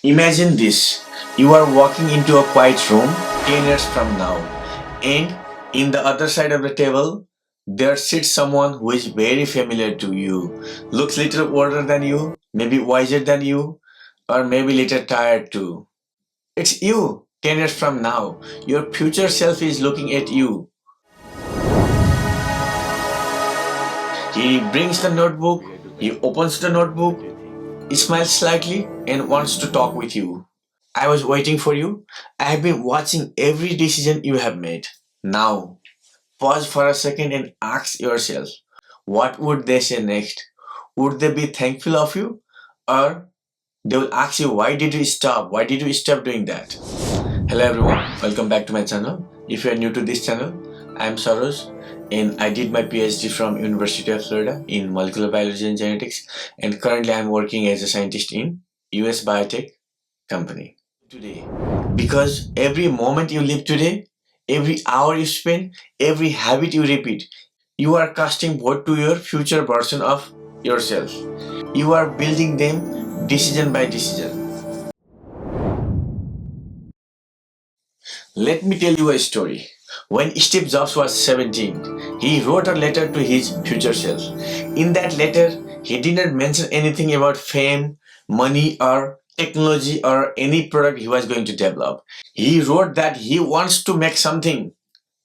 Imagine this. You are walking into a quiet room 10 years from now, and in the other side of the table, there sits someone who is very familiar to you. Looks little older than you, maybe wiser than you, or maybe little tired too. It's you 10 years from now. Your future self is looking at you. He brings the notebook, he opens the notebook, he smiles slightly, and wants to talk with you. I was waiting for you. I have been watching every decision you have made. Now, pause for a second and ask yourself, what would they say next? Would they be thankful of you? Or they will ask you, why did you stop? Why did you stop doing that? Hello everyone, welcome back to my channel. If you are new to this channel, I am Saroj and I did my PhD from University of Florida in molecular biology and genetics, and currently I am working as a scientist in US biotech company. Today, because every moment you live today, every hour you spend, every habit you repeat, you are casting vote to your future version of yourself. You are building them decision by decision. Let me tell you a story. When Steve Jobs was 17, he wrote a letter to his future self. In that letter, he didn't mention anything about fame, money, or technology or any product he was going to develop. He wrote that he wants to make something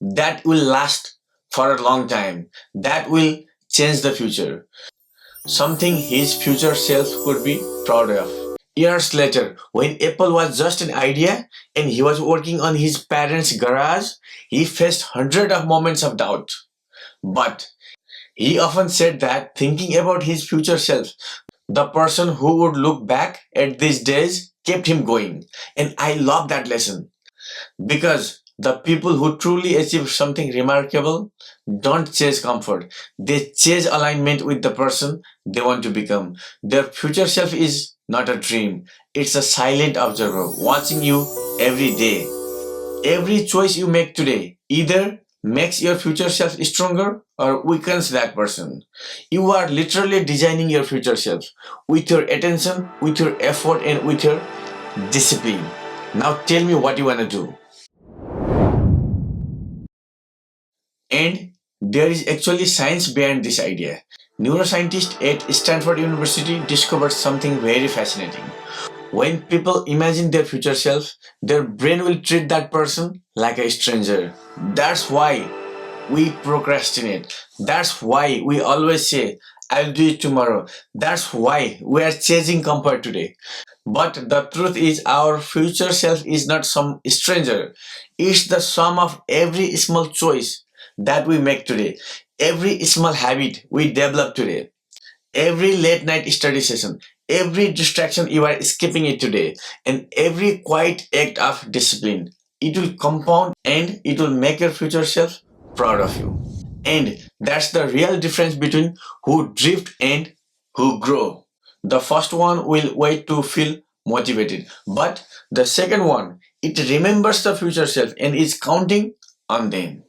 that will last for a long time, that will change the future, something his future self could be proud of. Years later, when Apple was just an idea and he was working on his parents' garage, he faced hundreds of moments of doubt. But he often said that thinking about his future self, the person who would look back at these days, kept him going. And I love that lesson because the people who truly achieve something remarkable don't chase comfort, they chase alignment with the person they want to become. Their future self is not a dream, it's a silent observer watching you every day. Every choice you make today either makes your future self stronger or weakens that person. You are literally designing your future self with your attention, with your effort, and with your discipline. Now tell me what you want to do. And there is actually science behind this idea. Neuroscientists at Stanford University discovered something very fascinating. When people imagine their future self, their brain will treat that person like a stranger. That's why we procrastinate. That's why we always say, I'll do it tomorrow. That's why we are chasing comfort today. But the truth is, our future self is not some stranger. It's the sum of every small choice that we make today, every small habit we develop today, every late night study session, every distraction you are skipping it today, and every quiet act of discipline. It will compound and it will make your future self proud of you. And that's the real difference between who drift and who grow. The first one will wait to feel motivated, but the second one, it remembers the future self and is counting on them.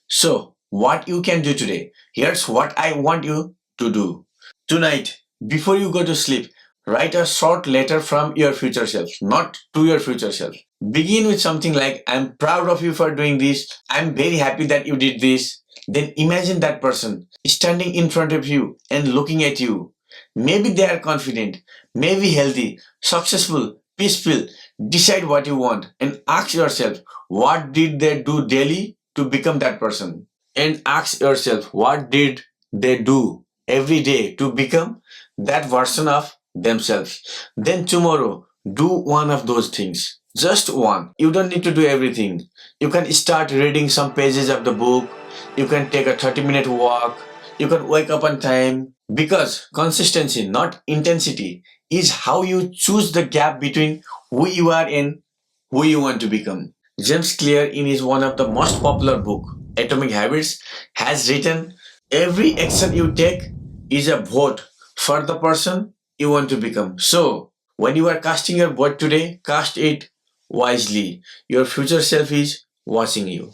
So, what you can do today? Here's what I want you to do. Tonight, before you go to sleep, write a short letter from your future self, not to your future self. Begin with something like, I'm proud of you for doing this. I'm very happy that you did this. Then imagine that person standing in front of you and looking at you. Maybe they are confident, maybe healthy, successful, peaceful. Decide what you want and ask yourself, what did they do daily to become that person? And ask yourself, what did they do every day to become that version of themselves? Then tomorrow, do one of those things. Just one. You don't need to do everything. You can start reading some pages of the book. You can take a 30-minute walk. You can wake up on time. Because consistency, not intensity, is how you choose the gap between who you are and who you want to become. James Clear, in his one of the most popular book, Atomic Habits, has written, every action you take is a vote for the person you want to become. So, when you are casting your vote today, cast it wisely. Your future self is watching you.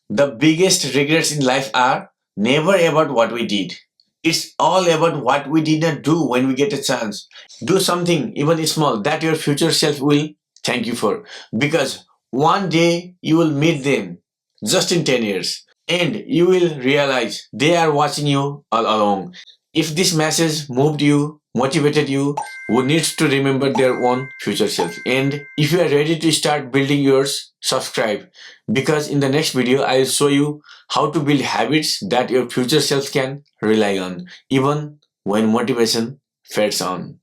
The biggest regrets in life are never about what we did. It's all about what we did not do when we get a chance. Do something, even small, that your future self will thank you for. Because one day you will meet them, just in 10 years, and you will realize they are watching you all along. If this message moved you, motivated you, who needs to remember their own future self. And if you are ready to start building yours, subscribe. Because in the next video, I will show you how to build habits that your future self can rely on, even when motivation fades on.